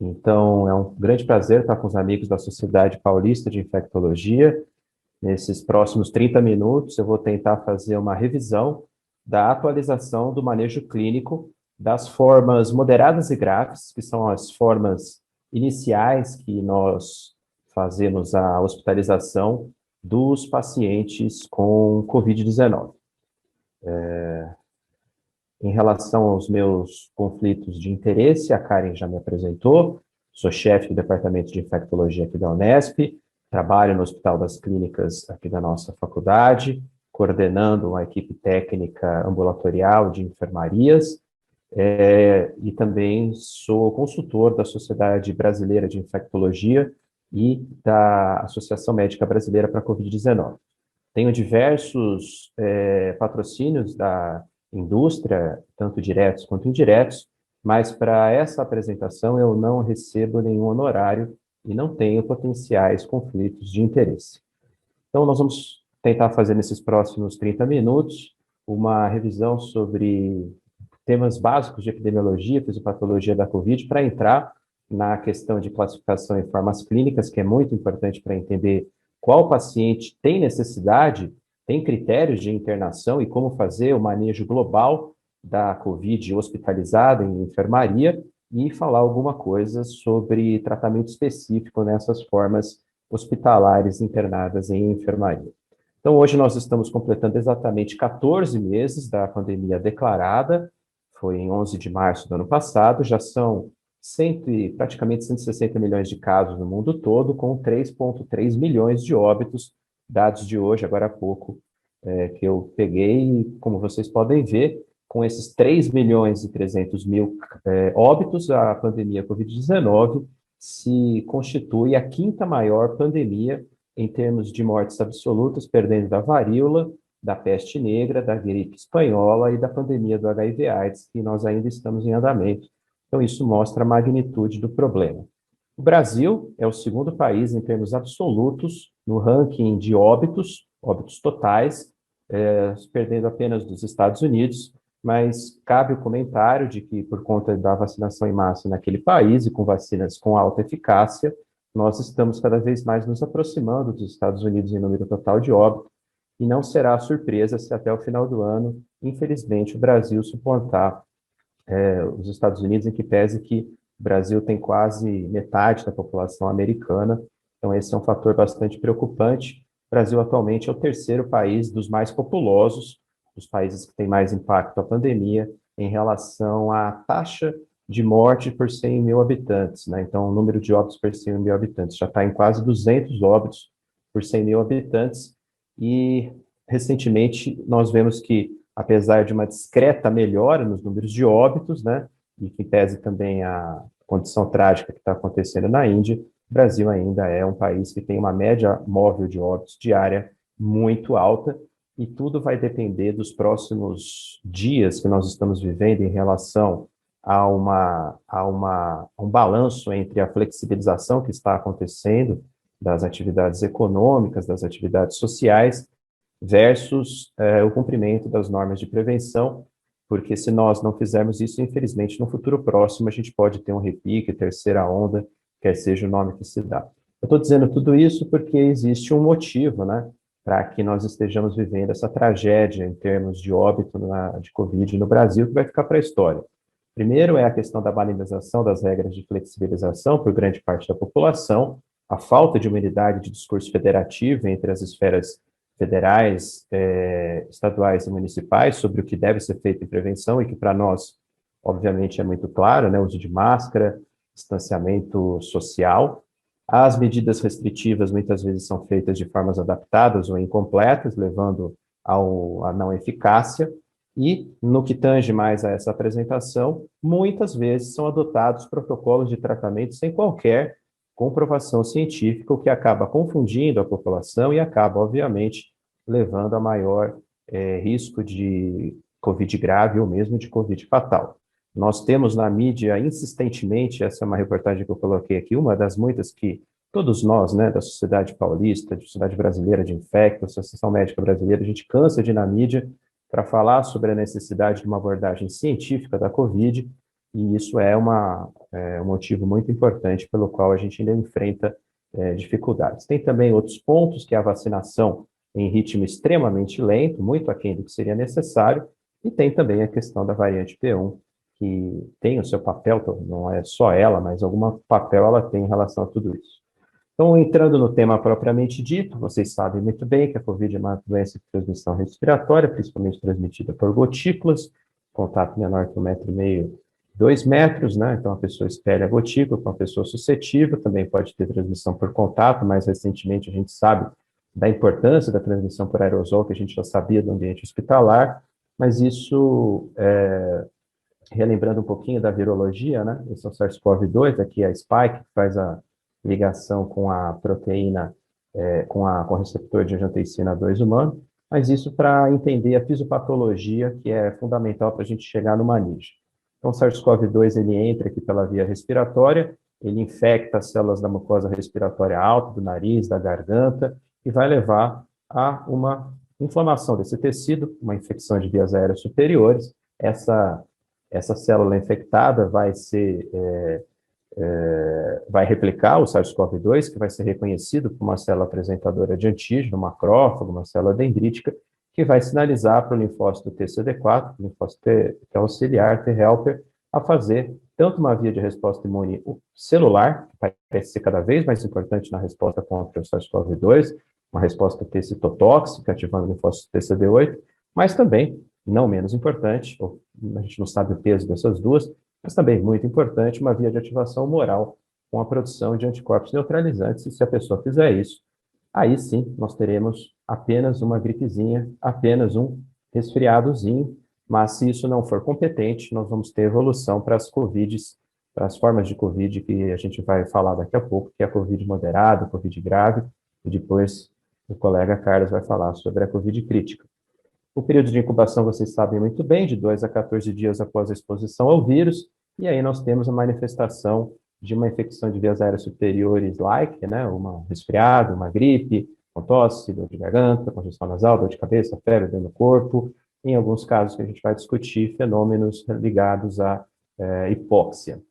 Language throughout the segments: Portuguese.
Então, é um grande prazer estar com os amigos da Sociedade Paulista de Infectologia. Nesses próximos 30 minutos, eu vou tentar fazer uma revisão da atualização do manejo clínico das formas moderadas e graves, que são as formas iniciais que nós fazemos a hospitalização dos pacientes com Covid-19. Em relação aos meus conflitos de interesse, a Karen já me apresentou, sou chefe do Departamento de Infectologia aqui da Unesp, trabalho no Hospital das Clínicas aqui da nossa faculdade, coordenando uma equipe técnica ambulatorial de enfermarias, e também sou consultor da Sociedade Brasileira de Infectologia e da Associação Médica Brasileira para a Covid-19. Tenho diversos patrocínios da indústria, tanto diretos quanto indiretos, mas para essa apresentação eu não recebo nenhum honorário e não tenho potenciais conflitos de interesse. Então, nós vamos tentar fazer nesses próximos 30 minutos uma revisão sobre temas básicos de epidemiologia, fisiopatologia da Covid, para entrar na questão de classificação em formas clínicas, que é muito importante para entender qual paciente tem necessidade, tem critérios de internação e como fazer o manejo global da Covid hospitalizada em enfermaria, e falar alguma coisa sobre tratamento específico nessas formas hospitalares internadas em enfermaria. Então, hoje nós estamos completando exatamente 14 meses da pandemia declarada, foi em 11 de março do ano passado, já são praticamente 160 milhões de casos no mundo todo, com 3,3 milhões de óbitos, dados de hoje, agora há pouco, que eu peguei, e como vocês podem ver, com esses 3 milhões e 300 mil óbitos, a pandemia Covid-19 se constitui a quinta maior pandemia em termos de mortes absolutas, perdendo da varíola, da peste negra, da gripe espanhola e da pandemia do HIV/AIDS, que nós ainda estamos em andamento. Então, isso mostra a magnitude do problema. O Brasil é o segundo país em termos absolutos no ranking de óbitos totais, perdendo apenas dos Estados Unidos, mas cabe o comentário de que, por conta da vacinação em massa naquele país e com vacinas com alta eficácia, nós estamos cada vez mais nos aproximando dos Estados Unidos em número total de óbitos, e não será surpresa se até o final do ano, infelizmente, o Brasil suplantar os Estados Unidos, em que pese que o Brasil tem quase metade da população americana, então esse é um fator bastante preocupante. O Brasil atualmente é o terceiro país dos mais populosos, dos países que têm mais impacto da pandemia, em relação à taxa de morte por 100 mil habitantes, né? Então, o número de óbitos por 100 mil habitantes já está em quase 200 óbitos por 100 mil habitantes, e recentemente nós vemos que, apesar de uma discreta melhora nos números de óbitos, né, e que pese também a condição trágica que está acontecendo na Índia, o Brasil ainda é um país que tem uma média móvel de óbitos diária muito alta, e tudo vai depender dos próximos dias que nós estamos vivendo em relação a um balanço entre a flexibilização que está acontecendo das atividades econômicas, das atividades sociais, versus o cumprimento das normas de prevenção, porque se nós não fizermos isso, infelizmente, no futuro próximo, a gente pode ter um repique, terceira onda, quer seja o nome que se dá. Eu estou dizendo tudo isso porque existe um motivo, né, para que nós estejamos vivendo essa tragédia em termos de óbito de Covid no Brasil, que vai ficar para a história. Primeiro é a questão da banalização das regras de flexibilização por grande parte da população, a falta de uma unidade de discurso federativo entre as esferas federais, estaduais e municipais sobre o que deve ser feito em prevenção, e que para nós, obviamente, é muito claro, né? Uso de máscara, distanciamento social. As medidas restritivas muitas vezes são feitas de formas adaptadas ou incompletas, levando à não eficácia, e, no que tange mais a essa apresentação, muitas vezes são adotados protocolos de tratamento sem qualquer comprovação científica, o que acaba confundindo a população e acaba, obviamente, levando a maior risco de Covid grave ou mesmo de Covid fatal. Nós temos na mídia, insistentemente, essa é uma reportagem que eu coloquei aqui, uma das muitas que todos nós, né, da Sociedade Paulista, da Sociedade Brasileira de Infecto, Associação Médica Brasileira, a gente cansa de ir na mídia para falar sobre a necessidade de uma abordagem científica da Covid, e isso é um motivo muito importante pelo qual a gente ainda enfrenta dificuldades. Tem também outros pontos, que é a vacinação em ritmo extremamente lento, muito aquém do que seria necessário, e tem também a questão da variante P1, que tem o seu papel, não é só ela, mas algum papel ela tem em relação a tudo isso. Então, entrando no tema propriamente dito, vocês sabem muito bem que a Covid é uma doença de transmissão respiratória, principalmente transmitida por gotículas, contato menor que 1,5 m, 2 metros, né? Então, a pessoa espelha a gotícula com a pessoa suscetível, também pode ter transmissão por contato. Mais recentemente, a gente sabe da importância da transmissão por aerosol, que a gente já sabia do ambiente hospitalar, mas isso, relembrando um pouquinho da virologia, né? Esse é o SARS-CoV-2, aqui é a spike, que faz a ligação com a proteína, com o receptor de angiotensina 2 humano, mas isso para entender a fisiopatologia, que é fundamental para a gente chegar no manejo. Então, o SARS-CoV-2, ele entra aqui pela via respiratória, ele infecta as células da mucosa respiratória alta, do nariz, da garganta, e vai levar a uma inflamação desse tecido, uma infecção de vias aéreas superiores. Essa célula infectada vai replicar o SARS-CoV-2, que vai ser reconhecido por uma célula apresentadora de antígeno, macrófago, uma célula dendrítica, que vai sinalizar para o linfócito TCD4, o linfócito T auxiliar, T helper, a fazer tanto uma via de resposta imune celular, que vai ser cada vez mais importante na resposta contra o SARS-CoV-2, uma resposta T citotóxica, ativando o linfócito TCD8, mas também, não menos importante, a gente não sabe o peso dessas duas, mas também, muito importante, uma via de ativação humoral com a produção de anticorpos neutralizantes, e se a pessoa fizer isso, aí sim nós teremos apenas uma gripezinha, apenas um resfriadozinho, mas se isso não for competente, nós vamos ter evolução para as Covids, para as formas de Covid que a gente vai falar daqui a pouco, que é a Covid moderada, a Covid grave, e depois o colega Carlos vai falar sobre a Covid crítica. O período de incubação, vocês sabem muito bem, de 2 a 14 dias após a exposição ao vírus, e aí nós temos a manifestação de uma infecção de vias aéreas superiores, né, uma resfriado, uma gripe, com tosse, dor de garganta, congestão nasal, dor de cabeça, febre, dor no corpo, em alguns casos que a gente vai discutir, fenômenos ligados à hipóxia.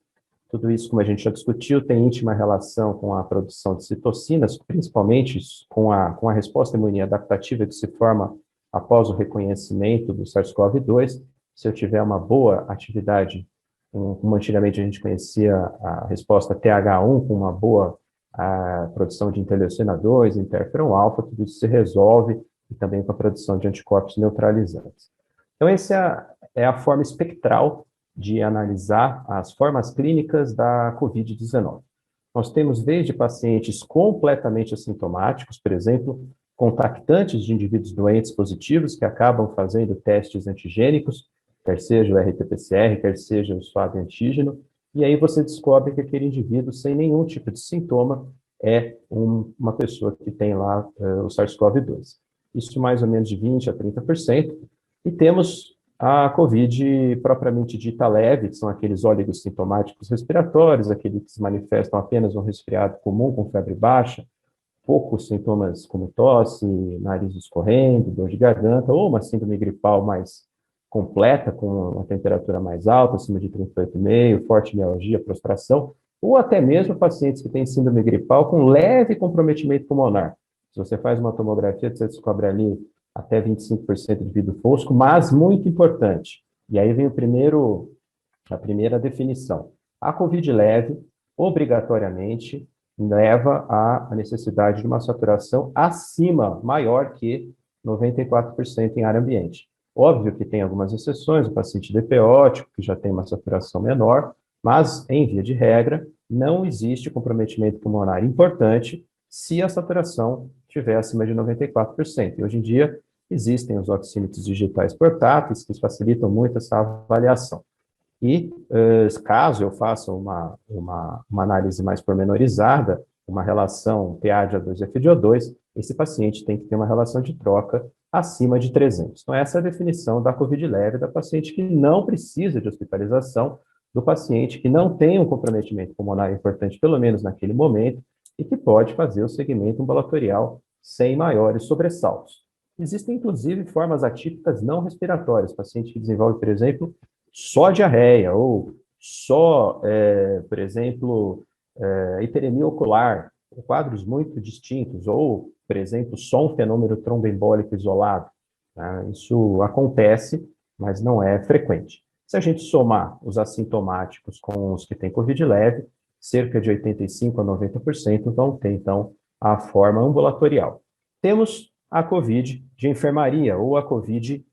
Tudo isso, como a gente já discutiu, tem íntima relação com a produção de citocinas, principalmente com a resposta imune adaptativa que se forma após o reconhecimento do SARS-CoV-2. Se eu tiver uma boa atividade, como antigamente a gente conhecia a resposta TH1, com uma boa produção de interleucina 2, interferon alfa, tudo isso se resolve, e também com a produção de anticorpos neutralizantes. Então, essa é a forma espectral de analisar as formas clínicas da COVID-19. Nós temos desde pacientes completamente assintomáticos, por exemplo, contactantes de indivíduos doentes positivos que acabam fazendo testes antigênicos, quer seja o RT-PCR, quer seja o swab antígeno, e aí você descobre que aquele indivíduo sem nenhum tipo de sintoma é uma pessoa que tem lá o SARS-CoV-2. Isso mais ou menos de 20% a 30%, e temos a COVID propriamente dita leve, que são aqueles óligos sintomáticos respiratórios, aqueles que se manifestam apenas um resfriado comum com febre baixa, poucos sintomas como tosse, nariz escorrendo, dor de garganta, ou uma síndrome gripal mais completa, com uma temperatura mais alta, acima de 38,5, forte mialgia, prostração, ou até mesmo pacientes que têm síndrome gripal com leve comprometimento pulmonar. Se você faz uma tomografia, você descobre ali até 25% de vidro fosco, mas muito importante. E aí vem a primeira definição. A COVID leve, obrigatoriamente, leva à necessidade de uma saturação maior que 94% em ar ambiente. Óbvio que tem algumas exceções, o paciente DPótico, que já tem uma saturação menor, mas, em via de regra, não existe comprometimento pulmonar importante se a saturação estiver acima de 94%. E hoje em dia, existem os oxímetros digitais portáteis que facilitam muito essa avaliação. E, caso eu faça uma análise mais pormenorizada, uma relação PA-FeDO2, esse paciente tem que ter uma relação de troca acima de 300. Então, essa é a definição da COVID leve, da paciente que não precisa de hospitalização, do paciente que não tem um comprometimento pulmonar importante, pelo menos naquele momento, e que pode fazer o segmento ambulatorial sem maiores sobressaltos. Existem, inclusive, formas atípicas não respiratórias, paciente que desenvolve, por exemplo, só diarreia ou só, por exemplo, hiperemia ocular, quadros muito distintos, ou, por exemplo, só um fenômeno tromboembólico isolado. Tá? Isso acontece, mas não é frequente. Se a gente somar os assintomáticos com os que têm COVID leve, cerca de 85% a 90% vão ter, então, a forma ambulatorial. Temos a COVID de enfermaria, ou a COVID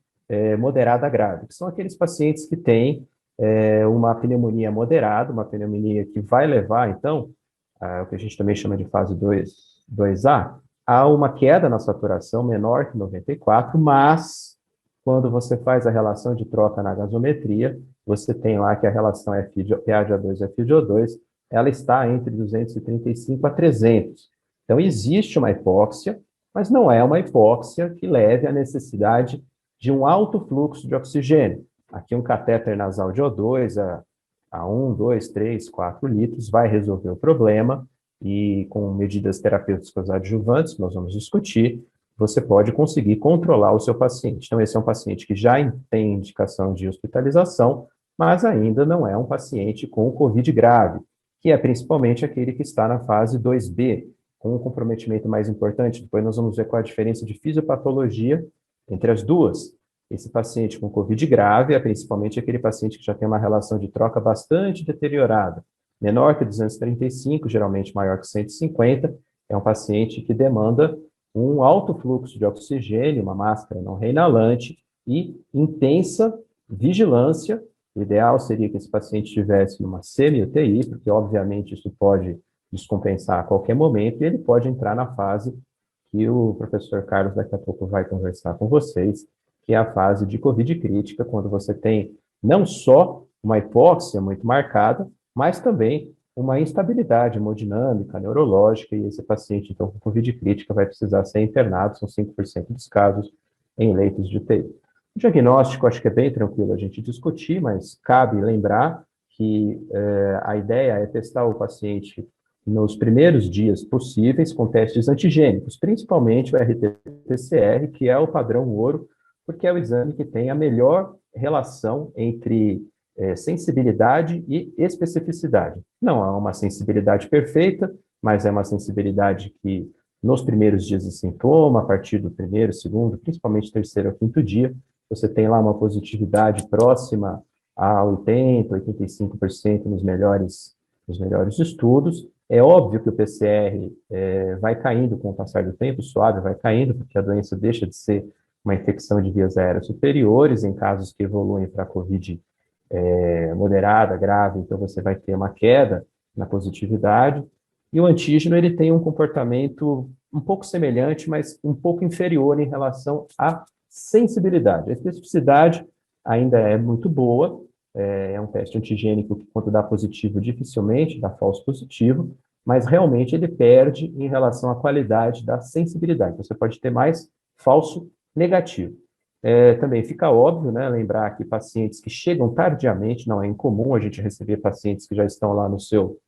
moderada grave, que são aqueles pacientes que têm uma pneumonia moderada, uma pneumonia que vai levar, então, o que a gente também chama de fase 2A, há uma queda na saturação menor que 94, mas quando você faz a relação de troca na gasometria, você tem lá que a relação PA de O2 e FiO2, ela está entre 235 a 300. Então, existe uma hipóxia, mas não é uma hipóxia que leve à necessidade de um alto fluxo de oxigênio. Aqui um catéter nasal de O2 a 1, 2, 3, 4 litros vai resolver o problema e com medidas terapêuticas adjuvantes, que nós vamos discutir, você pode conseguir controlar o seu paciente. Então, esse é um paciente que já tem indicação de hospitalização, mas ainda não é um paciente com COVID grave, que é principalmente aquele que está na fase 2B, com um comprometimento mais importante. Depois nós vamos ver qual a diferença de fisiopatologia entre as duas. Esse paciente com COVID grave é principalmente aquele paciente que já tem uma relação de troca bastante deteriorada, menor que 235, geralmente maior que 150, é um paciente que demanda um alto fluxo de oxigênio, uma máscara não reinalante e intensa vigilância. O ideal seria que esse paciente estivesse numa semi-UTI, porque obviamente isso pode descompensar a qualquer momento e ele pode entrar na fase que o professor Carlos daqui a pouco vai conversar com vocês, que é a fase de COVID crítica, quando você tem não só uma hipóxia muito marcada, mas também uma instabilidade hemodinâmica, neurológica, e esse paciente, então, com COVID crítica, vai precisar ser internado, são 5% dos casos, em leitos de UTI. O diagnóstico, acho que é bem tranquilo a gente discutir, mas cabe lembrar que a ideia é testar o paciente nos primeiros dias possíveis com testes antigênicos, principalmente o RT-PCR, que é o padrão ouro, porque é o exame que tem a melhor relação entre sensibilidade e especificidade. Não há uma sensibilidade perfeita, mas é uma sensibilidade que, nos primeiros dias de sintoma, a partir do primeiro, segundo, principalmente terceiro ou quinto dia, você tem lá uma positividade próxima a 80%, 85% nos melhores estudos. É óbvio que o PCR vai caindo com o passar do tempo, suave vai caindo, porque a doença deixa de ser uma infecção de vias aéreas superiores, em casos que evoluem para a COVID moderada, grave, então você vai ter uma queda na positividade, e o antígeno ele tem um comportamento um pouco semelhante, mas um pouco inferior em relação à sensibilidade. A especificidade ainda é muito boa, é um teste antigênico que, quando dá positivo, dificilmente dá falso positivo, mas realmente ele perde em relação à qualidade da sensibilidade. Você pode ter mais falso negativo. Também fica óbvio, né, lembrar que pacientes que chegam tardiamente, não é incomum a gente receber pacientes que já estão lá no seu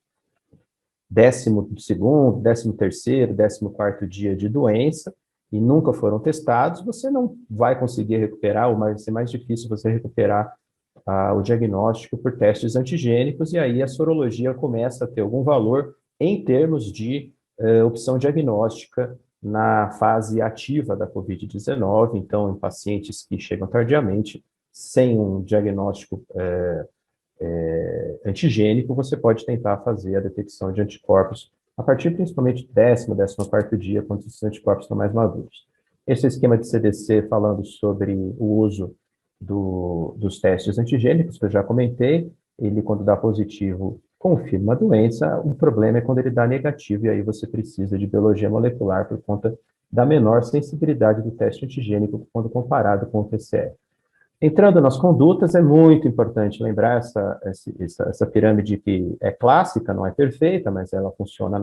12º, 13º, 14º dia de doença e nunca foram testados, você não vai conseguir recuperar, ou vai ser mais difícil você recuperar o diagnóstico por testes antigênicos, e aí a sorologia começa a ter algum valor em termos de opção diagnóstica na fase ativa da COVID-19, então em pacientes que chegam tardiamente, sem um diagnóstico antigênico, você pode tentar fazer a detecção de anticorpos a partir principalmente do 14º dia, quando esses anticorpos estão mais maduros. Esse é o esquema de CDC falando sobre o uso dos testes antigênicos, que eu já comentei. Ele, quando dá positivo, confirma a doença. O problema é quando ele dá negativo, e aí você precisa de biologia molecular por conta da menor sensibilidade do teste antigênico quando comparado com o PCR. Entrando nas condutas, é muito importante lembrar essa pirâmide que é clássica, não é perfeita, mas ela funciona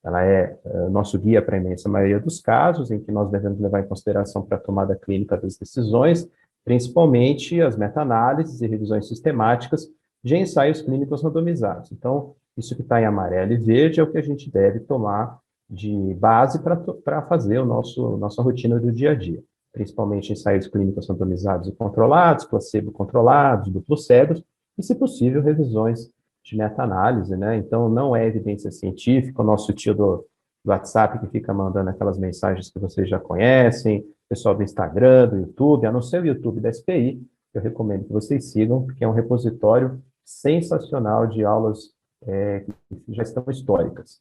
ela é nosso guia para a imensa maioria dos casos, em que nós devemos levar em consideração para a tomada clínica das decisões, principalmente as meta-análises e revisões sistemáticas de ensaios clínicos randomizados. Então, isso que está em amarelo e verde é o que a gente deve tomar de base para fazer nossa rotina do dia a dia, principalmente ensaios clínicos randomizados e controlados, placebo controlados, duplos cegos, e, se possível, revisões de meta-análise, né? Então, não é evidência científica, o nosso tio do WhatsApp que fica mandando aquelas mensagens que vocês já conhecem, pessoal do Instagram, do YouTube, a não ser o YouTube da SPI, eu recomendo que vocês sigam, porque é um repositório sensacional de aulas que já estão históricas.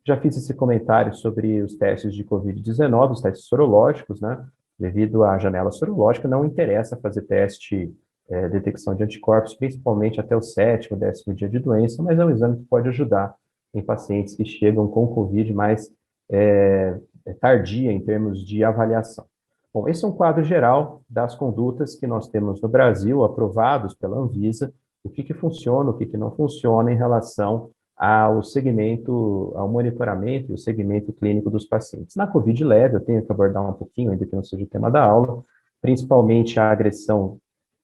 Já fiz esse comentário sobre os testes de Covid-19, os testes sorológicos, né? Devido à janela sorológica, não interessa fazer teste detecção de anticorpos, principalmente até o 7º, 10º dia de doença, mas é um exame que pode ajudar em pacientes que chegam com Covid mais tardia em termos de avaliação. Bom, esse é um quadro geral das condutas que nós temos no Brasil, aprovados pela Anvisa, o que funciona, o que não funciona em relação ao segmento, ao monitoramento e o segmento clínico dos pacientes. Na Covid leve, eu tenho que abordar um pouquinho, ainda que não seja o tema da aula, principalmente a agressão,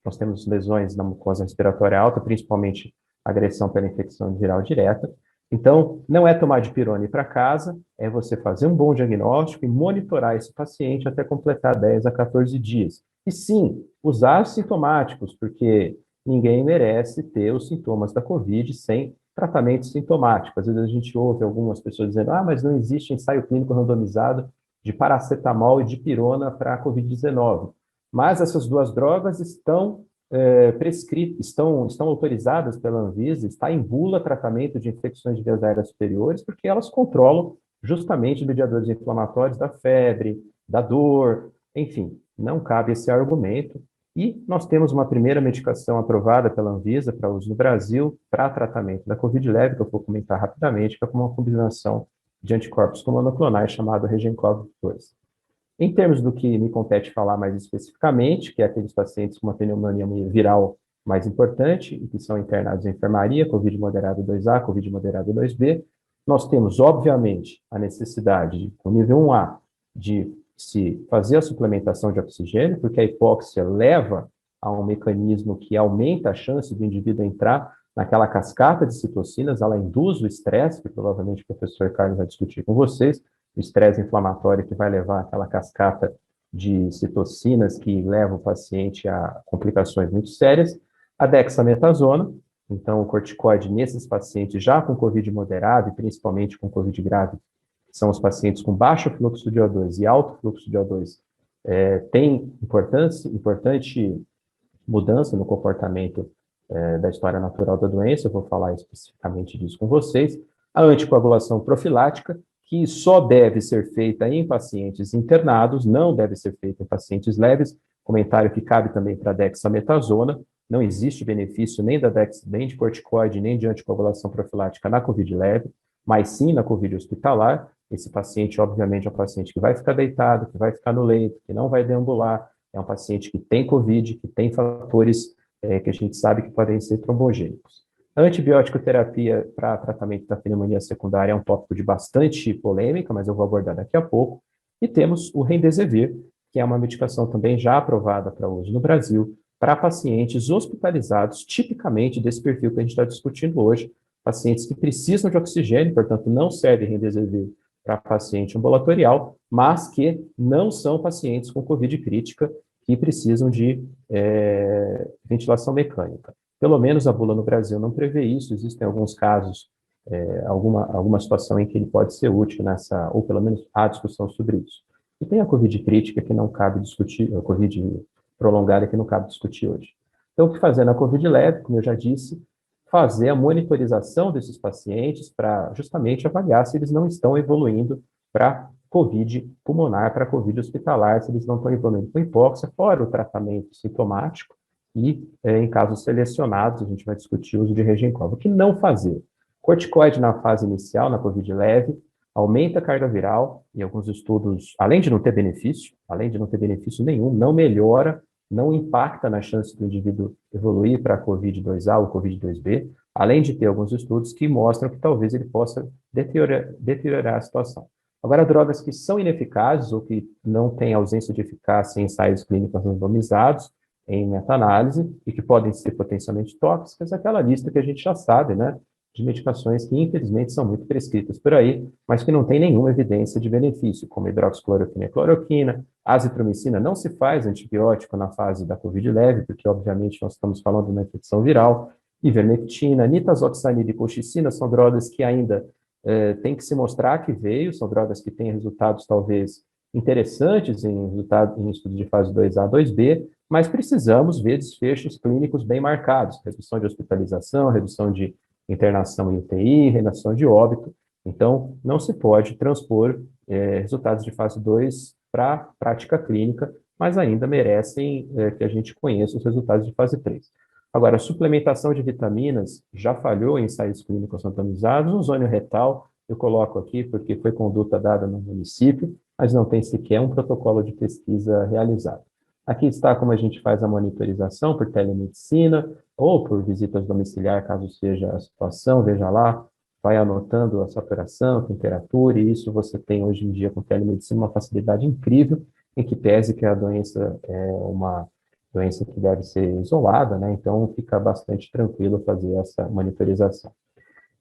nós temos lesões na mucosa respiratória alta, principalmente agressão pela infecção viral direta. Então, não é tomar dipirona para casa, é você fazer um bom diagnóstico e monitorar esse paciente até completar 10 a 14 dias. E sim, usar os sintomáticos, porque ninguém merece ter os sintomas da Covid sem tratamento sintomático. Às vezes a gente ouve algumas pessoas dizendo, mas não existe ensaio clínico randomizado de paracetamol e dipirona para a Covid-19. Mas essas duas drogas estão prescritas, estão autorizadas pela Anvisa, está em bula tratamento de infecções de vias aéreas superiores, porque elas controlam justamente mediadores inflamatórios da febre, da dor, enfim, não cabe esse argumento. E nós temos uma primeira medicação aprovada pela Anvisa para uso no Brasil para tratamento da Covid leve, que eu vou comentar rapidamente, que é uma combinação de anticorpos com monoclonais chamado Regencov 2. Em termos do que me compete falar mais especificamente, que é aqueles pacientes com uma pneumonia viral mais importante e que são internados em enfermaria, Covid moderado 2A, Covid moderado 2B, nós temos, obviamente, a necessidade, com nível 1A, de se fazer a suplementação de oxigênio, porque a hipóxia leva a um mecanismo que aumenta a chance do indivíduo entrar naquela cascata de citocinas, ela induz o estresse, que provavelmente o professor Carlos vai discutir com vocês, o estresse inflamatório que vai levar àquela cascata de citocinas que leva o paciente a complicações muito sérias, a dexametasona, então o corticoide nesses pacientes já com COVID moderado e principalmente com COVID grave, são os pacientes com baixo fluxo de O2 e alto fluxo de O2, tem importante mudança no comportamento da história natural da doença, eu vou falar especificamente disso com vocês. A anticoagulação profilática, que só deve ser feita em pacientes internados, não deve ser feita em pacientes leves, comentário que cabe também para a dexametasona, não existe benefício nem nem de corticoide, nem de anticoagulação profilática na COVID leve, mas sim na COVID hospitalar. Esse paciente, obviamente, é um paciente que vai ficar deitado, que vai ficar no leito, que não vai deambular, é um paciente que tem COVID, que tem fatores que a gente sabe que podem ser trombogênicos. A antibiótico terapia para tratamento da pneumonia secundária é um tópico de bastante polêmica, mas eu vou abordar daqui a pouco. E temos o Remdesivir, que é uma medicação também já aprovada para uso no Brasil, para pacientes hospitalizados, tipicamente desse perfil que a gente está discutindo hoje, pacientes que precisam de oxigênio, portanto, não serve Remdesivir para paciente ambulatorial, mas que não são pacientes com COVID crítica que precisam de ventilação mecânica. Pelo menos a bula no Brasil não prevê isso, existem alguns casos, alguma situação em que ele pode ser útil nessa, ou pelo menos há discussão sobre isso. E tem a COVID crítica que não cabe discutir, a COVID prolongada que não cabe discutir hoje. Então, o que fazer na COVID leve, como eu já disse, fazer a monitorização desses pacientes para justamente avaliar se eles não estão evoluindo para COVID pulmonar, para COVID hospitalar, se eles não estão evoluindo com hipóxia, fora o tratamento sintomático, e em casos selecionados, a gente vai discutir o uso de Regencov. O que não fazer? Corticoide na fase inicial, na COVID leve, aumenta a carga viral, e alguns estudos, além de não ter benefício nenhum, não melhora, não impacta na chance do indivíduo evoluir para COVID-2A ou COVID-2B, além de ter alguns estudos que mostram que talvez ele possa deteriorar a situação. Agora, drogas que são ineficazes ou que não têm ausência de eficácia em ensaios clínicos randomizados, em meta-análise, e que podem ser potencialmente tóxicas, aquela lista que a gente já sabe, né, de medicações que, infelizmente, são muito prescritas por aí, mas que não tem nenhuma evidência de benefício, como hidroxicloroquina e cloroquina, azitromicina não se faz antibiótico na fase da COVID leve, porque, obviamente, nós estamos falando de uma infecção viral, Ivermectina, nitazoxanida e colchicina são drogas que ainda tem que se mostrar que veio, são drogas que têm resultados talvez interessantes em estudos de fase 2A, 2B, mas precisamos ver desfechos clínicos bem marcados, redução de hospitalização, redução de internação em UTI, redução de óbito. Então, não se pode transpor resultados de fase 2 para a prática clínica, mas ainda merecem que a gente conheça os resultados de fase 3. Agora, a suplementação de vitaminas já falhou em ensaios clínicos randomizados. O ozônio retal, eu coloco aqui porque foi conduta dada no município, mas não tem sequer um protocolo de pesquisa realizado. Aqui está como a gente faz a monitorização por telemedicina ou por visitas domiciliar, caso seja a situação, veja lá, vai anotando a saturação, a temperatura, e isso você tem hoje em dia com telemedicina uma facilidade incrível, em que pese que a doença é uma doença que deve ser isolada, né? Então fica bastante tranquilo fazer essa monitorização.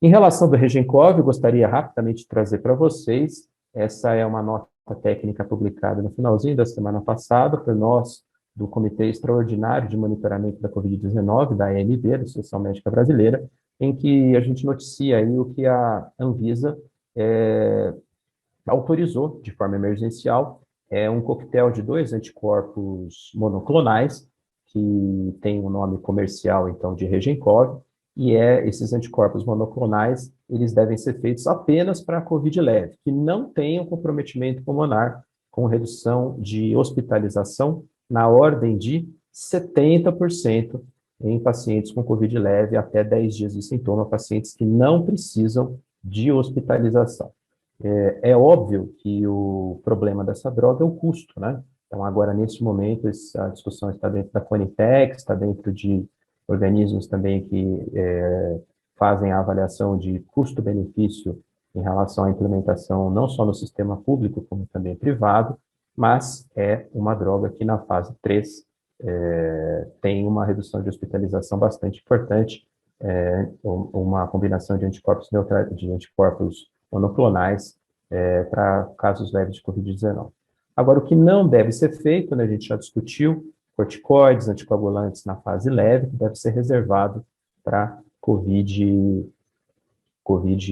Em relação do Regencov, eu gostaria rapidamente de trazer para vocês, essa é uma nota técnica publicada no finalzinho da semana passada por nós do Comitê Extraordinário de Monitoramento da Covid-19, da ANB, da Associação Médica Brasileira, em que a gente noticia aí o que a Anvisa autorizou de forma emergencial, um coquetel de 2 anticorpos monoclonais, que tem o nome comercial, então, de Regencov, e esses anticorpos monoclonais, eles devem ser feitos apenas para a COVID leve, que não tenham comprometimento pulmonar, com redução de hospitalização na ordem de 70% em pacientes com COVID leve até 10 dias de sintoma, pacientes que não precisam de hospitalização. É óbvio que o problema dessa droga é o custo, né? Então, agora, nesse momento, a discussão está dentro da Conitex, está dentro de organismos também que fazem a avaliação de custo-benefício em relação à implementação não só no sistema público, como também privado, mas é uma droga que na fase 3 tem uma redução de hospitalização bastante importante, uma combinação de anticorpos de anticorpos monoclonais para casos leves de Covid-19. Agora, o que não deve ser feito, né, a gente já discutiu, corticoides, anticoagulantes na fase leve, que deve ser reservado para COVID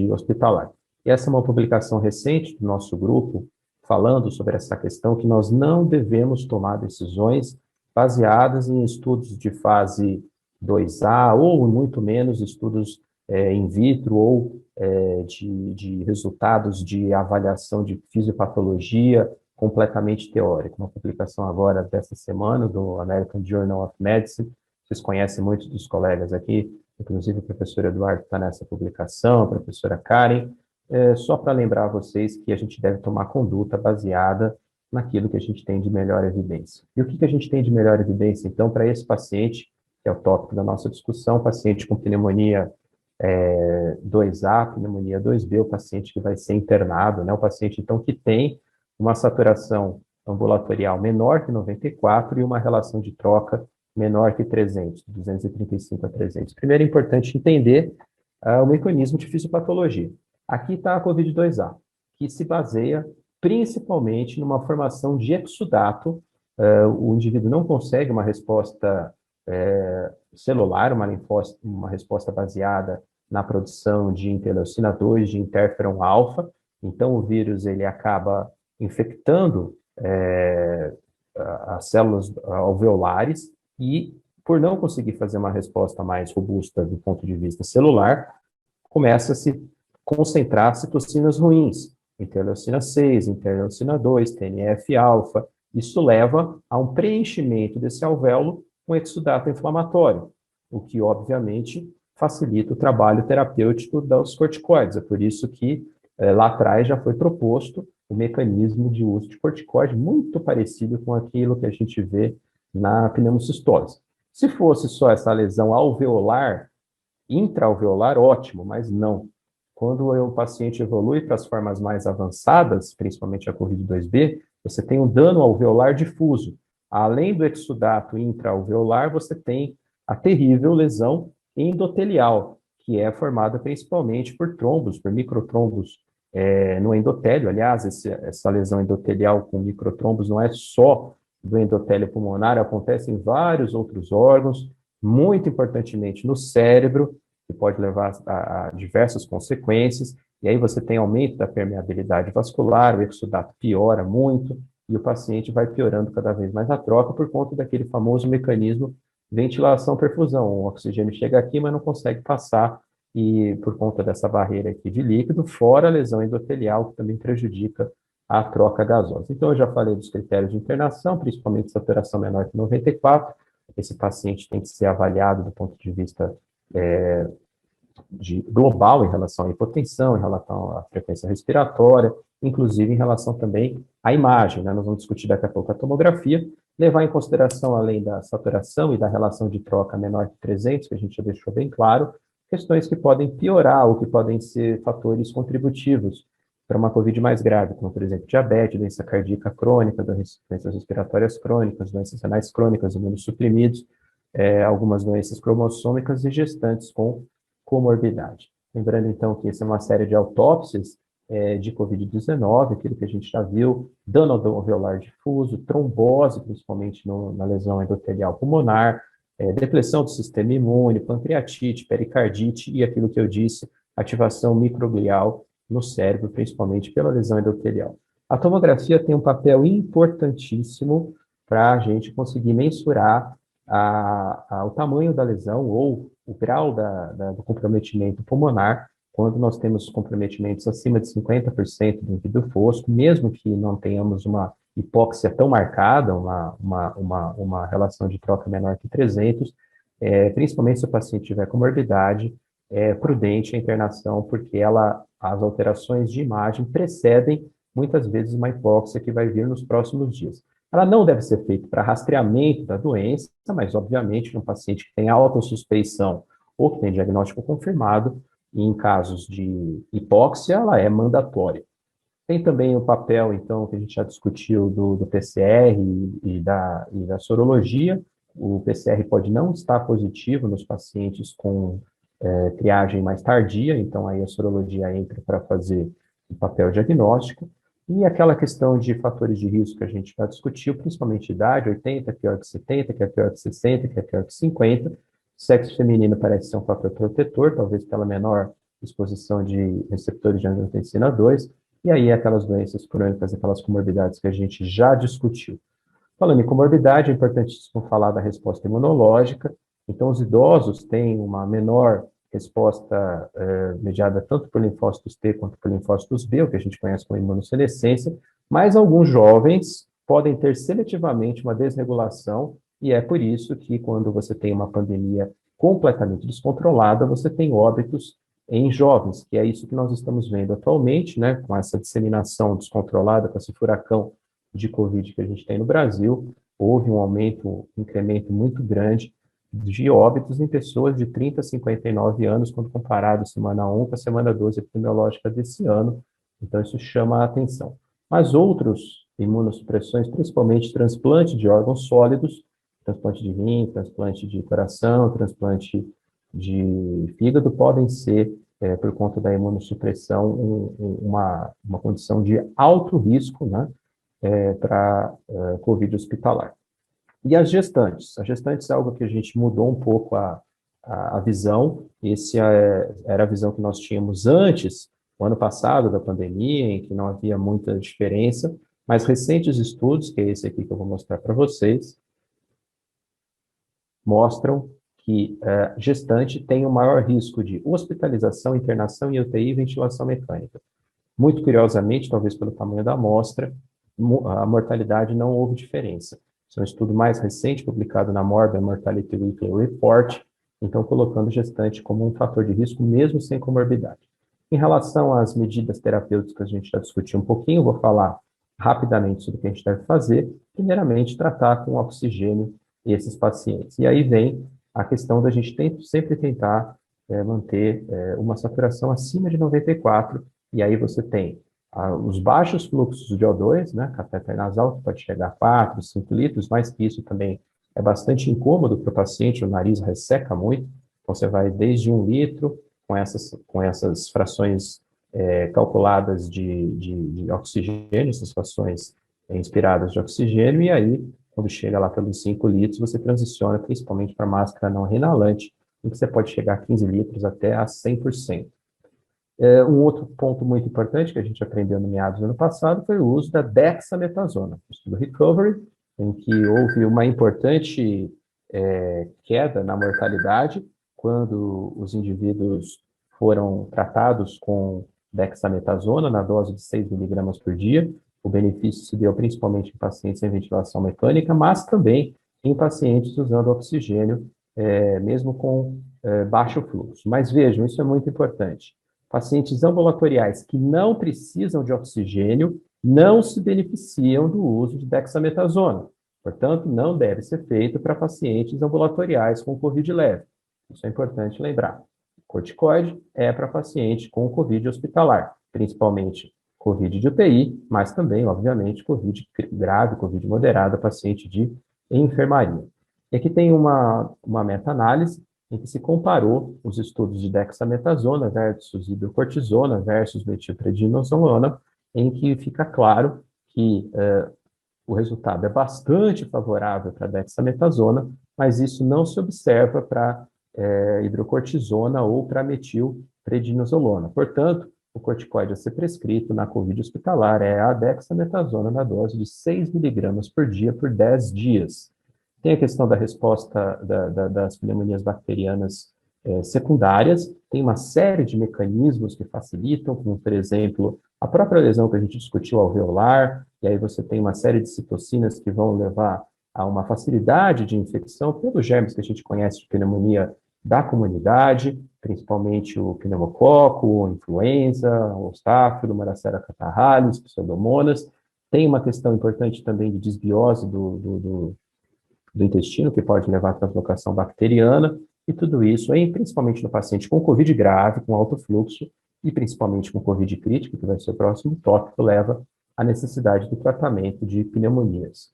hospitalar. E essa é uma publicação recente do nosso grupo, falando sobre essa questão, que nós não devemos tomar decisões baseadas em estudos de fase 2A, ou muito menos estudos in vitro, ou de resultados de avaliação de fisiopatologia completamente teórico. Uma publicação agora dessa semana do American Journal of Medicine, vocês conhecem muitos dos colegas aqui, inclusive o professor Eduardo está nessa publicação, a professora Karen, só para lembrar a vocês que a gente deve tomar conduta baseada naquilo que a gente tem de melhor evidência. E o que a gente tem de melhor evidência, então, para esse paciente, que é o tópico da nossa discussão, paciente com pneumonia 2A, pneumonia 2B, o paciente que vai ser internado, né, o paciente, então, que tem uma saturação ambulatorial menor que 94 e uma relação de troca menor que 300, 235 a 300. Primeiro é importante entender o mecanismo de fisiopatologia. Aqui está a COVID-2A, que se baseia principalmente numa formação de exudato. O indivíduo não consegue uma resposta celular, uma resposta baseada na produção de interleucina 2, de interferon alfa. Então, o vírus ele acaba infectando as células alveolares e, por não conseguir fazer uma resposta mais robusta do ponto de vista celular, começa a se concentrar citocinas ruins, interleucina 6, interleucina 2, TNF-alfa. Isso leva a um preenchimento desse alvéolo com exudato inflamatório, o que, obviamente, facilita o trabalho terapêutico dos corticoides. É por isso que lá atrás já foi proposto o mecanismo de uso de corticoide muito parecido com aquilo que a gente vê na pneumocistose. Se fosse só essa lesão alveolar, intraalveolar, ótimo, mas não. Quando o paciente evolui para as formas mais avançadas, principalmente a COVID-2B, você tem um dano alveolar difuso. Além do exudato intraalveolar, você tem a terrível lesão endotelial, que é formada principalmente por trombos, por microtrombos no endotélio. Aliás, essa lesão endotelial com microtrombos não é só do endotélio pulmonar, acontece em vários outros órgãos, muito importantemente no cérebro, que pode levar a diversas consequências, e aí você tem aumento da permeabilidade vascular, o exudato piora muito, e o paciente vai piorando cada vez mais a troca por conta daquele famoso mecanismo ventilação-perfusão. O oxigênio chega aqui, mas não consegue passar, e por conta dessa barreira aqui de líquido, fora a lesão endotelial, que também prejudica a troca gasosa. Então, eu já falei dos critérios de internação, principalmente saturação menor que 94. Esse paciente tem que ser avaliado do ponto de vista global em relação à hipotensão, em relação à frequência respiratória, inclusive em relação também à imagem, né? Nós vamos discutir daqui a pouco a tomografia, levar em consideração, além da saturação e da relação de troca menor que 300, que a gente já deixou bem claro, questões que podem piorar ou que podem ser fatores contributivos para uma COVID mais grave, como, por exemplo, diabetes, doença cardíaca crônica, doenças respiratórias crônicas, doenças renais crônicas, imunossuprimidos, algumas doenças cromossômicas e gestantes com comorbidade. Lembrando, então, que essa é uma série de autópsias de COVID-19, aquilo que a gente já viu, dano alveolar difuso, trombose, principalmente na lesão endotelial pulmonar, depressão do sistema imune, pancreatite, pericardite e aquilo que eu disse, ativação microglial no cérebro, principalmente pela lesão endotelial. A tomografia tem um papel importantíssimo para a gente conseguir mensurar o tamanho da lesão ou o grau do comprometimento pulmonar, quando nós temos comprometimentos acima de 50% do vidro fosco, mesmo que não tenhamos uma hipóxia tão marcada, uma relação de troca menor que 300, principalmente se o paciente tiver comorbidade, é prudente a internação, porque as alterações de imagem precedem, muitas vezes, uma hipóxia que vai vir nos próximos dias. Ela não deve ser feita para rastreamento da doença, mas, obviamente, um paciente que tem alta suspeição ou que tem diagnóstico confirmado, e em casos de hipóxia, ela é mandatória. Tem também o papel, então, que a gente já discutiu do PCR e da sorologia. O PCR pode não estar positivo nos pacientes com triagem mais tardia, então aí a sorologia entra para fazer o papel diagnóstico. E aquela questão de fatores de risco que a gente já discutiu, principalmente idade, 80 é pior que 70, que é pior que 60, que é pior que 50. Sexo feminino parece ser um fator protetor, talvez pela menor exposição de receptores de angiotensina 2, e aí aquelas doenças crônicas, aquelas comorbidades que a gente já discutiu. Falando em comorbidade, é importantíssimo falar da resposta imunológica. Então, os idosos têm uma menor resposta mediada tanto por linfócitos T quanto por linfócitos B, o que a gente conhece como imunossenescência, mas alguns jovens podem ter seletivamente uma desregulação, e é por isso que quando você tem uma pandemia completamente descontrolada, você tem óbitos em jovens, que é isso que nós estamos vendo atualmente, né, com essa disseminação descontrolada, com esse furacão de Covid que a gente tem no Brasil, houve um incremento muito grande de óbitos em pessoas de 30 a 59 anos, quando comparado semana 1 com a semana 12 epidemiológica desse ano. Então, isso chama a atenção. Mas outros imunossupressões, principalmente transplante de órgãos sólidos, transplante de rim, transplante de coração, transplante de fígado, podem ser, por conta da imunossupressão, uma condição de alto risco, né, para Covid hospitalar. E as gestantes? As gestantes é algo que a gente mudou um pouco a visão. Era a visão que nós tínhamos antes, o ano passado da pandemia, em que não havia muita diferença, mas recentes estudos, que é esse aqui que eu vou mostrar para vocês, mostram que gestante tem o maior risco de hospitalização, internação em UTI e ventilação mecânica. Muito curiosamente, talvez pelo tamanho da amostra, a mortalidade não houve diferença. Esse é um estudo mais recente, publicado na Morbid Mortality Weekly Report, então colocando gestante como um fator de risco, mesmo sem comorbidade. Em relação às medidas terapêuticas, a gente já discutiu um pouquinho, vou falar rapidamente sobre o que a gente deve fazer. Primeiramente, tratar com oxigênio esses pacientes. E aí vem a questão da gente sempre tentar manter uma saturação acima de 94, e aí você tem os baixos fluxos de O2, né, catéter nasal, que pode chegar a 4, 5 litros, mais que isso também é bastante incômodo para o paciente, o nariz resseca muito, então você vai desde 1 litro, com essas frações calculadas de oxigênio, essas frações inspiradas de oxigênio, e aí quando chega lá pelos 5 litros, você transiciona principalmente para máscara não reinalante, em que você pode chegar a 15 litros até a 100%. Um outro ponto muito importante que a gente aprendeu no meados do ano passado foi o uso da dexametasona, o estudo Recovery, em que houve uma importante queda na mortalidade quando os indivíduos foram tratados com dexametasona na dose de 6 miligramas por dia. O benefício se deu principalmente em pacientes em ventilação mecânica, mas também em pacientes usando oxigênio, mesmo com baixo fluxo. Mas vejam, isso é muito importante. Pacientes ambulatoriais que não precisam de oxigênio não se beneficiam do uso de dexametasona. Portanto, não deve ser feito para pacientes ambulatoriais com COVID leve. Isso é importante lembrar. Corticoide é para paciente com COVID hospitalar, principalmente COVID de UTI, mas também, obviamente, COVID grave, COVID moderada, paciente de enfermaria. E aqui tem uma meta-análise em que se comparou os estudos de dexametasona versus hidrocortisona versus metilprednisolona, em que fica claro que o resultado é bastante favorável para a dexametasona, mas isso não se observa para hidrocortisona ou para metilprednisolona. Portanto, o corticoide a ser prescrito na COVID hospitalar é a dexametasona na dose de 6 miligramas por dia por 10 dias. Tem a questão da resposta das pneumonias bacterianas secundárias, tem uma série de mecanismos que facilitam, como, por exemplo, a própria lesão que a gente discutiu alveolar, e aí você tem uma série de citocinas que vão levar a uma facilidade de infecção pelos germes que a gente conhece de pneumonia da comunidade, principalmente o pneumococo, a influenza, o estáfilo, Maracera catarrhalis, pseudomonas. Tem uma questão importante também de desbiose do intestino, que pode levar à translocação bacteriana, e tudo isso, principalmente no paciente com COVID grave, com alto fluxo, e principalmente com COVID crítico, que vai ser o próximo tópico, leva à necessidade do tratamento de pneumonias.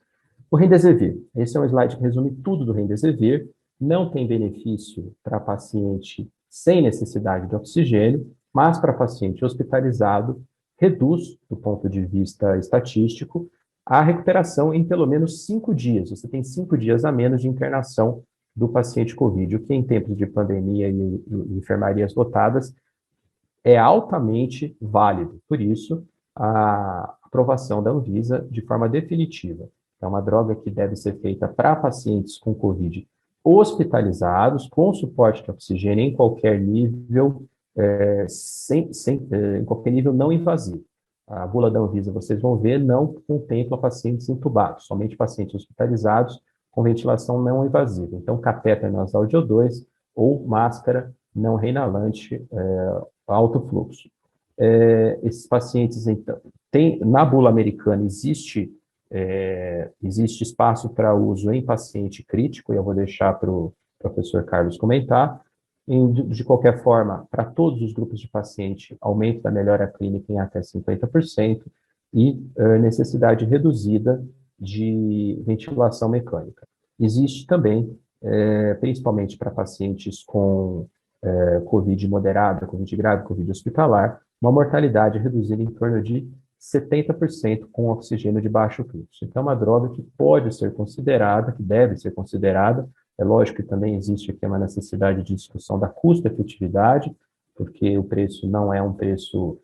O Remdesivir, esse é um slide que resume tudo do Remdesivir, não tem benefício para paciente sem necessidade de oxigênio, mas para paciente hospitalizado, reduz, do ponto de vista estatístico, a recuperação em pelo menos 5 dias. Você tem 5 dias a menos de internação do paciente COVID, o que em tempos de pandemia e enfermarias lotadas é altamente válido. Por isso, a aprovação da Anvisa de forma definitiva. É uma droga que deve ser feita para pacientes com COVID hospitalizados, com suporte de oxigênio em qualquer nível, em qualquer nível não invasivo. A bula da Anvisa, vocês vão ver, não contempla pacientes intubados, somente pacientes hospitalizados com ventilação não invasiva. Então, catéter nasal de O2 ou máscara não reinalante alto fluxo. Esses pacientes, então, na bula americana existe espaço para uso em paciente crítico, e eu vou deixar para o professor Carlos comentar. De qualquer forma, para todos os grupos de paciente, aumento da melhora clínica em até 50% e necessidade reduzida de ventilação mecânica. Existe também, principalmente para pacientes com COVID moderada, COVID grave, COVID hospitalar, uma mortalidade reduzida em torno de 70% com oxigênio de baixo fluxo. Então, é uma droga que pode ser considerada, que deve ser considerada. É lógico que também existe aqui uma necessidade de discussão da custo-efetividade, porque o preço não é um preço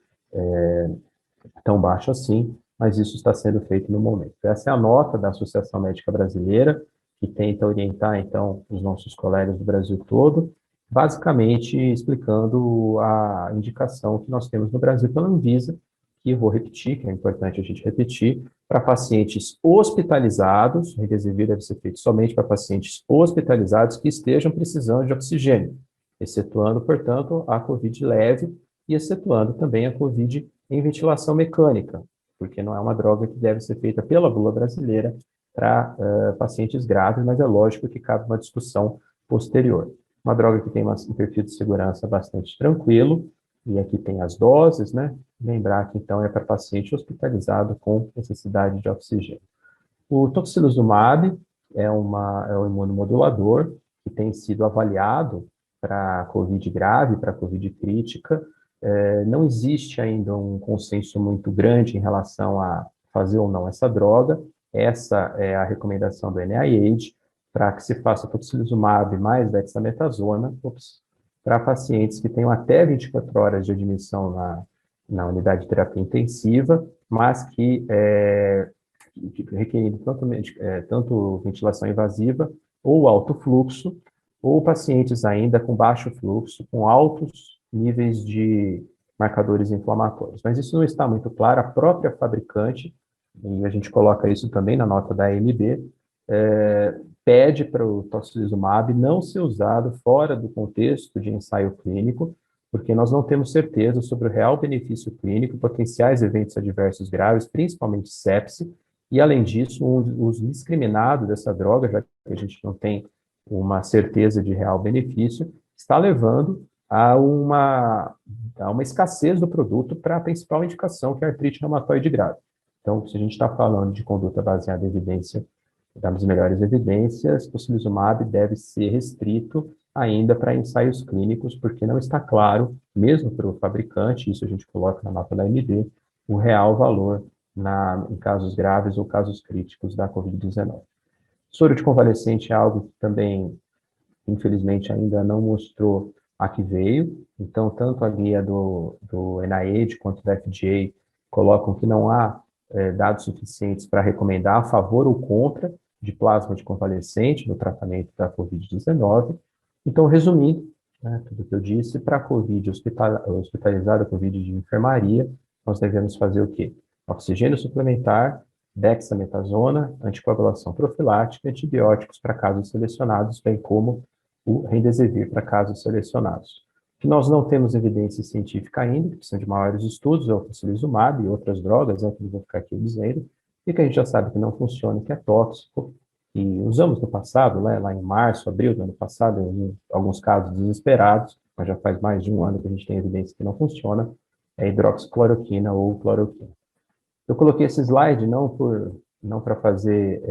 tão baixo assim, mas isso está sendo feito no momento. Essa é a nota da Associação Médica Brasileira, que tenta orientar, então, os nossos colegas do Brasil todo, basicamente explicando a indicação que nós temos no Brasil pela Anvisa, que eu vou repetir, que é importante a gente repetir, para pacientes hospitalizados, o Remdesivir deve ser feito somente para pacientes hospitalizados que estejam precisando de oxigênio, excetuando, portanto, a COVID leve e excetuando também a COVID em ventilação mecânica, porque não é uma droga que deve ser feita pela bula brasileira para pacientes graves, mas é lógico que cabe uma discussão posterior. Uma droga que tem um perfil de segurança bastante tranquilo, e aqui tem as doses, né? Lembrar que, então, é para paciente hospitalizado com necessidade de oxigênio. O tocilizumab é um imunomodulador que tem sido avaliado para COVID grave, para COVID crítica. Não existe ainda um consenso muito grande em relação a fazer ou não essa droga. Essa é a recomendação do NIH, para que se faça tocilizumab mais dexametasona para pacientes que tenham até 24 horas de admissão na unidade de terapia intensiva, mas que requerindo tanto ventilação invasiva ou alto fluxo, ou pacientes ainda com baixo fluxo, com altos níveis de marcadores inflamatórios. Mas isso não está muito claro, a própria fabricante, e a gente coloca isso também na nota da AMB, pede para o tocilizumab não ser usado fora do contexto de ensaio clínico, porque nós não temos certeza sobre o real benefício clínico, potenciais eventos adversos graves, principalmente sepse, e, além disso, o uso indiscriminado dessa droga, já que a gente não tem uma certeza de real benefício, está levando a uma escassez do produto para a principal indicação, que é a artrite reumatoide grave. Então, se a gente está falando de conduta baseada em evidência, das melhores evidências, o tocilizumab deve ser restrito ainda para ensaios clínicos, porque não está claro, mesmo para o fabricante, isso a gente coloca na nota da AMD, o real valor em casos graves ou casos críticos da Covid-19. Soro de convalescente é algo que também, infelizmente, ainda não mostrou a que veio, então, tanto a guia do NIH quanto do FDA colocam que não há dados suficientes para recomendar a favor ou contra de plasma de convalescente no tratamento da Covid-19. Então, resumindo, tudo que eu disse, para a Covid hospitalizada, Covid de enfermaria, nós devemos fazer o quê? Oxigênio suplementar, dexametasona, anticoagulação profilática, antibióticos para casos selecionados, bem como o remdesivir para casos selecionados. O que nós não temos evidência científica ainda, que precisam de maiores estudos, é o tocilizumab e outras drogas, que eu vou ficar aqui dizendo, e que a gente já sabe que não funciona, que é tóxico, e usamos no passado, lá em março, abril do ano passado, em alguns casos desesperados, mas já faz mais de um ano que a gente tem evidência que não funciona, é hidroxicloroquina ou cloroquina. Eu coloquei esse slide não para fazer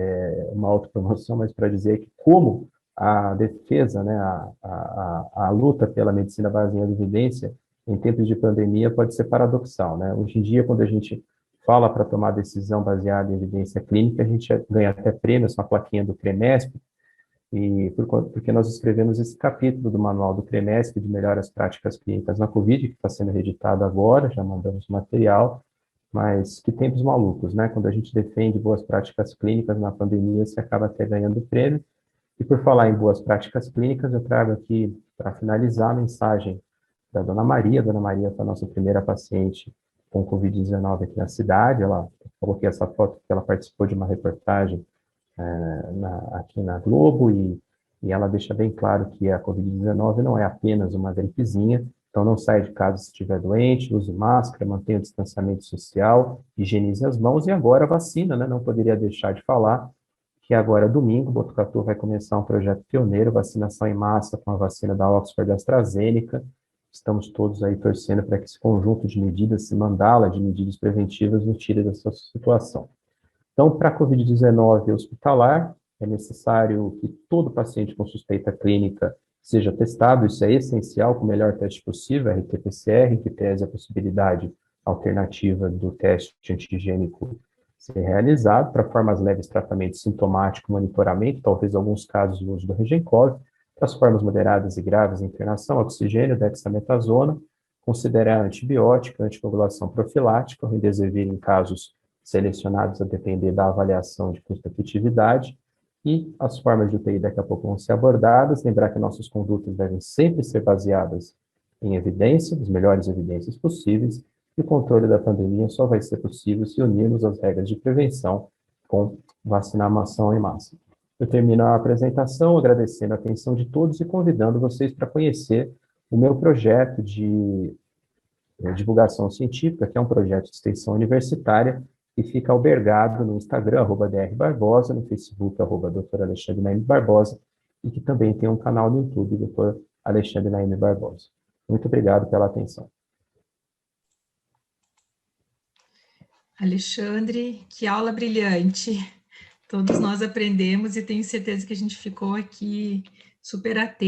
uma autopromoção, mas para dizer que como a defesa, né, a luta pela medicina baseada em evidência em tempos de pandemia pode ser paradoxal, né? Hoje em dia, quando a gente fala para tomar decisão baseada em evidência clínica, a gente ganha até prêmios, uma plaquinha do CREMESP, porque nós escrevemos esse capítulo do Manual do CREMESP de Melhoras Práticas Clínicas na Covid, que está sendo reeditado agora, já mandamos o material, mas que tempos malucos, né? Quando a gente defende boas práticas clínicas na pandemia, você acaba até ganhando prêmio. E por falar em boas práticas clínicas, eu trago aqui, para finalizar, a mensagem da Dona Maria. A Dona Maria foi a nossa primeira paciente com Covid-19 aqui na cidade. Coloquei essa foto porque ela participou de uma reportagem aqui na Globo e ela deixa bem claro que a Covid-19 não é apenas uma gripezinha, então não saia de casa se estiver doente, use máscara, mantenha o distanciamento social, higienize as mãos e agora a vacina, né? Não poderia deixar de falar que agora, domingo, Botucatu vai começar um projeto pioneiro, vacinação em massa com a vacina da Oxford AstraZeneca. Estamos todos aí torcendo para que esse conjunto de medidas, esse mandala de medidas preventivas, nos tire dessa situação. Então, para a Covid-19 hospitalar, é necessário que todo paciente com suspeita clínica seja testado, isso é essencial, com o melhor teste possível, RT-PCR, que pese a possibilidade alternativa do teste antigênico ser realizado, para formas leves, tratamento sintomático, monitoramento, talvez em alguns casos o uso do Regencov, para as formas moderadas e graves, internação, oxigênio, dexametasona, considerar antibiótica, anticoagulação profilática, o remdesivir em casos selecionados a depender da avaliação de custo-efetividade, e as formas de UTI daqui a pouco vão ser abordadas. Lembrar que nossas condutas devem sempre ser baseadas em evidência, as melhores evidências possíveis, e o controle da pandemia só vai ser possível se unirmos as regras de prevenção com vacinação em massa. Eu termino a apresentação agradecendo a atenção de todos e convidando vocês para conhecer o meu projeto de divulgação científica, que é um projeto de extensão universitária, e fica albergado no Instagram, @drbarbosa, no Facebook, @Dr. Alexandre Naime Barbosa, e que também tem um canal no YouTube, Dr. Alexandre Naime Barbosa. Muito obrigado pela atenção. Alexandre, que aula brilhante. Todos nós aprendemos e tenho certeza que a gente ficou aqui super atento.